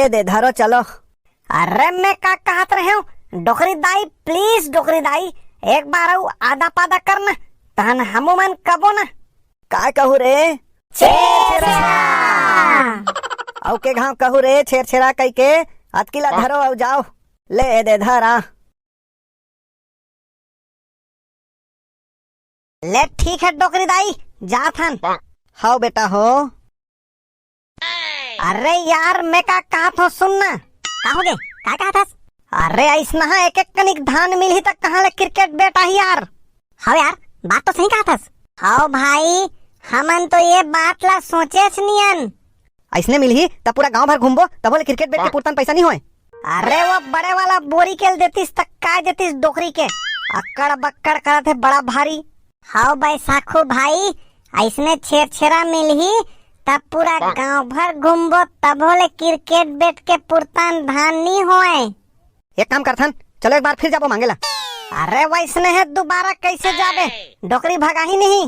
ए दे धरो चलो। अरे मैं का कहत रहे हूँ, डोकरी दाई प्लीज डोकरी दाई एक बार आधा पादा करना तहन हमू मन कबो ना। का कहू रे? छेरछेरा। औ के घाव कहू रे छेरछेरा कई के अतकिला धरो औ जाओ। ले ए दे धरा। ले ठीक है डोकरी दाई जात हन। हाउ बेटा हो। अरे यार मैं का कहत हो सुनना। का हो गे? का कहत हस? अरे ऐसना एक एक कनिक धान मिलही तक कहाँ ले क्रिकेट बेटा ही यार। हाँ यार बात तो सही कहत हस। हाँ भाई हमन तो ये बात ला सोचे नियन। ऐसने मिलही तब पूरा गांव भर घूमबो तब बोले क्रिकेट बेट के पुरतन पैसा नहीं होए। अरे वो बड़े वाला बोरी केल देतीस तक का देतीस डोकरी के अक्कड़ बक्कड़ करत है बड़ा भारी। हाँ बैसाखू भाई ऐसने छेरछेरा मिलही तब पूरा गांव भर घूमबो तब बोले क्रिकेट बेट के पुरतन धान नहीं होए। एक काम करथन चलो एक बार फिर जाबो मांगेला। अरे वैसने है दोबारा कैसे जाबे डोकरी भगा ही नहीं।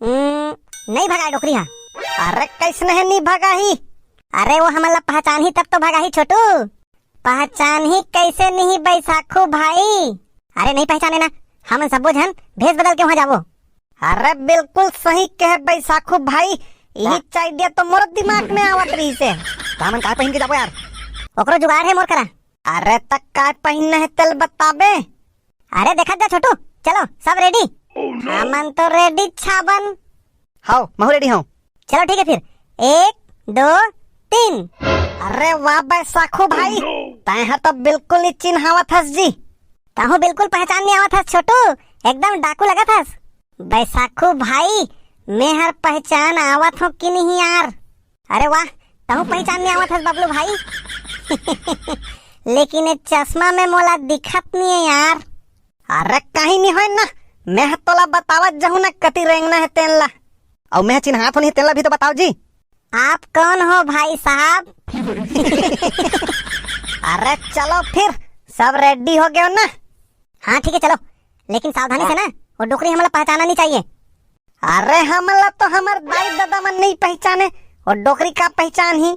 नहीं भगाई डोकरी हा। अरे कैसने है नहीं भगा ही। अरे वो हमला पहचान ही तब तो भगा ही छोटू। पहचान ही कैसे नहीं बैसाखू भाई। अरे नहीं पहचाने ना हम सबो जन भेस बदल के वहाँ जाबो। अरे बिल्कुल सही कहे बैसाखू भाई यही चाहिए तो मोर दिमाग में आवत रही से। कामन का पहन के जाबो यार ओकरो जुगाड़ है मोर करा। अरे तक का पहनना है तल बताबे। अरे देखा जा छोटू चलो सब रेडी। हमन तो रेडी छाबन। हाउ मैं रेडी हूँ। चलो ठीक है फिर 1 2 3। अरे वाह बैसाखू भाई तैहा तो बिल्कुल ही चिन्हावत हस जी। ताहू बिल्कुल पहचान नहीं आवत हस छोटू एकदम डाकू लगत हस। बैसाखू भाई मैं हर पहचान आवत हूँ कि नहीं यार। अरे वाह ताहू पहचान नहीं आवत हस बबलू भाई। लेकिन ये चश्मा में मोला दिखत नहीं है यार। अरे कहीं नहीं है ना मैं तोला बतावत जाहू ना कति रेंगना है तेला। और मैं चिन्हात नहीं तेला भी तो बताओ जी। आप कौन हो भाई साहब? अरे चलो फिर सब रेडी हो गए ना। हाँ ठीक है चलो लेकिन सावधानी से ना वो डोकरी हमला पहचाना नहीं चाहिए। अरे हमला तो हमार दाई दादा मन नहीं पहचाने और डोकरी का पहचान ही।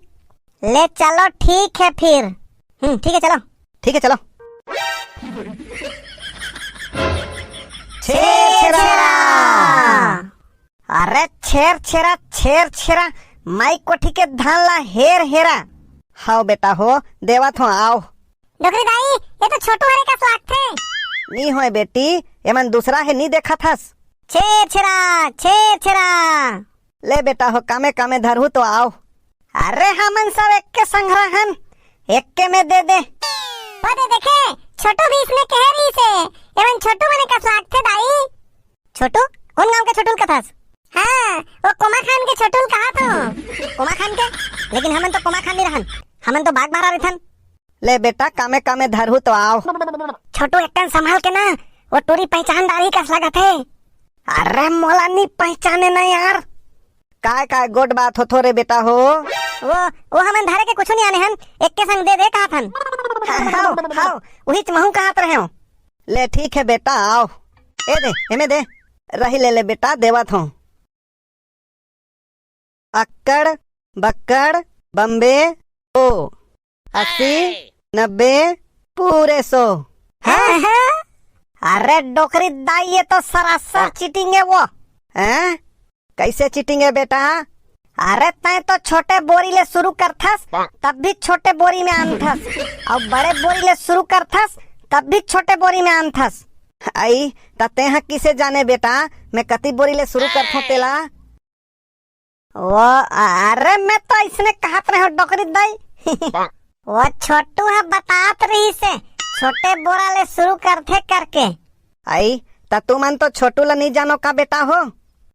ले चलो ठीक है फिर। ठीक है चलो। ठीक है चलो। छेरछेरा। अरे छेरछेरा छेरछेरा माई कोठी के धान ला हेर हेरा। हाउ बेटा हो देवत हो आओ। डोकरी दाई ये तो छोटू हरे का स्वागत थे। नहीं होए बेटी एमन दूसरा है नहीं देखा थस। छेरछेरा छेरछेरा। ले बेटा हो कामे कामे धरहू तो आओ। अरे हमन सब एक के संग्रहन एक के में दे दे। वो दे देखे छोटू भी इसमें कह रही से एवं छोटू मने का स्वागत थे दाई। छोटू कौन गांव के छोटू का थस? हाँ वो कोमा खान के छोटू कहा तो। कोमा खान के? लेकिन हमन तो कोमा खान नहीं रहन हमन तो बाग मारा रहन। ले बेटा कामे कामे धरहू तो आओ। छोटू एक संभाल के ना वो टोरी पहचानदारी का स्वागत है। अरे मोला नहीं पहचाने ना यार। काय गोड बात हो थोरे बेटा हो। वो हमन धारे के कुछ नहीं आने हन एक के संग दे दे कहा थन। हाउ वही महू कहत रहे हो। ले ठीक है बेटा आओ। ए दे एमे दे रही ले बेटा देवत हूँ। अक्कड़ बक्कड़ बम्बे ओ 80 90 पूरे 100। अरे डोकरी दाई ये तो सरासर चीटिंग है वो। हैं कैसे चीटिंग है बेटा? अरे तय तो छोटे बोरी ले शुरू करथस तब भी छोटे बोरी में आनथस और बड़े बोरी ले शुरू करथस तब भी छोटे बोरी में आनथस। आई तते हाँ किसे जाने बेटा मैं कति बोरी ले शुरू करथो तेला। वो अरे मैं तो इसने कहत रहे हो डोकरी दाई। वो छोटू है बतात रही से छोटे बोरा ले शुरू करथे करके। आई तू मन तो छोटू ला नहीं जानो का बेटा हो।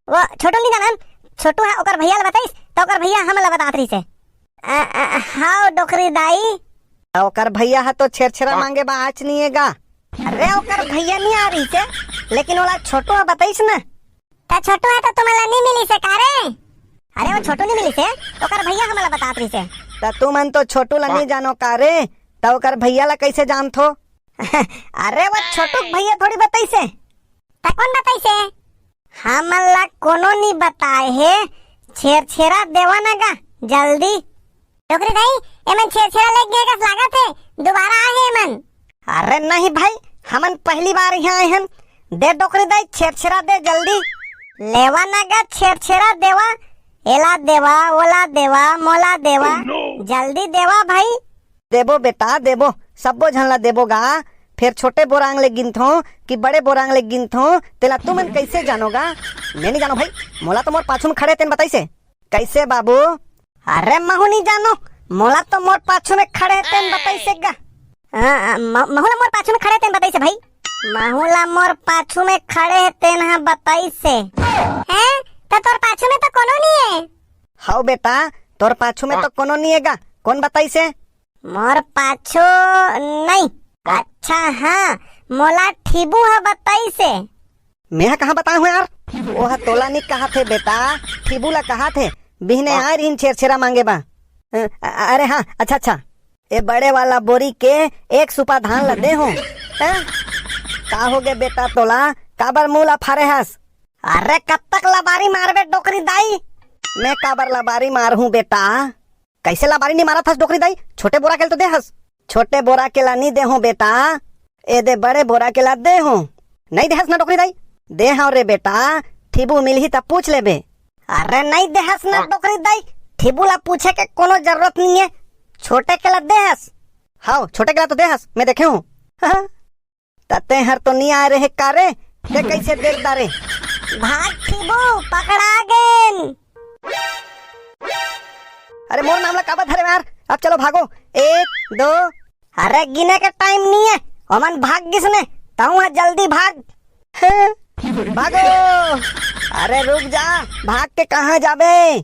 वो छोटू नहीं जानन छोटू है ओकर भैया ला बताइस तो ओकर भैया हमला बतात रही से। हाउ डोकरी दाई ओकर भैया है तो छेरछेरा मांगे बाच नहीं है गा। अरे ओकर भैया नहीं आ रही से लेकिन वाला छोटू है बताइस ना। ता छोटू है तो तुम्हारा नहीं मिली से कारे। अरे वो छोटू नहीं मिली से ओकर भैया हमला बतात रही से। तू मन तो छोटू ला नहीं जानो का रे तो ओकर भैया ला कैसे जानथो? अरे वो छोटू भैया थोड़ी बताई से। ता कौन बताई से? हमला कोनो नहीं बताए है। छेरछेरा देवा ना गा जल्दी। डोकरी दाई एमन छेड़छेड़ा लग गया कस लागत है, दोबारा आए हैं एमन। अरे नहीं भाई, हमन पहली बार यहाँ आए हैं। दे डोकरी दाई छेड़छेड़ा दे जल्दी। लेवा ना गा छेड़छेड़ा देवा, एला देवा, ओला देवा, मोला देवा, जल्दी देवा भाई। देबो बेटा देबो, सबो झनला देबो गा। फिर छोटे बोरांग ले गिनथो कि बड़े बोरांग ले गिनथो, तेला तू मन कैसे जानोगा? मैं नहीं जानो भाई, मोला तो मोर पाछू में खड़े तेन बताई से। कैसे बाबू? अरे महू नहीं जानो, मोला तो मोर पाछू में खड़े तेन बताई से गा। महूला मोर पाछू में खड़े तेन बताई से भाई। महूला मोर पाछू में खड़े तेन हा बताई से। हैं? तो तोर पाछू में तो कोनो नहीं है। हाउ बेटा, तोर पाछू में तो कोनो नहीं हैगा, कौन बताई से? मोर पाछू नहीं। अच्छा हाँ, मोला ठीबू हा बताई से। मैं कहाँ बताया हूँ यार? वो तोला नहीं कहा थे बेटा, ठीबूला कहा थे। बिहने आ रही छेड़छेड़ा मांगे बा। अरे हाँ, अच्छा अच्छा, ये बड़े वाला बोरी के एक सुपा धान ला दे हो। का हो गए बेटा तोला, काबर मुँह ला फारे हस? अरे कब तक लबारी मारबे डोकरी दाई? मैं काबर लबारी मार हूँ बेटा? कैसे लबारी नहीं मारा था डोकरी दाई? छोटे बोरा के तो दे हस। छोटे बोरा के ला नहीं दे हो बेटा, ए दे बड़े बोरा के ला दे हो। नहीं दे हस ना डोकरी दाई? दे हाँ रे बेटा, ठीबू मिलही तब पूछ ले बे। अरे नहीं दे हस ना डोकरी दाई, ठीबू ला पूछे के कोनो जरूरत नहीं है, छोटे के ला दे हस। हाँ छोटे के ला तो दे हस, मैं देखे हूँ। तते हर तो नहीं आ रहे कारे, ते कैसे देख दारे? भाग ठीबू, पकड़ा गेन। अरे मोर नाम ला काबा धरे यार, अब चलो भागो। 1 2। अरे गिने के टाइम नहीं है, अमन भाग किसने? ताऊ जल्दी भाग। भागो। अरे रुक जा, भाग के कहाँ जाबे?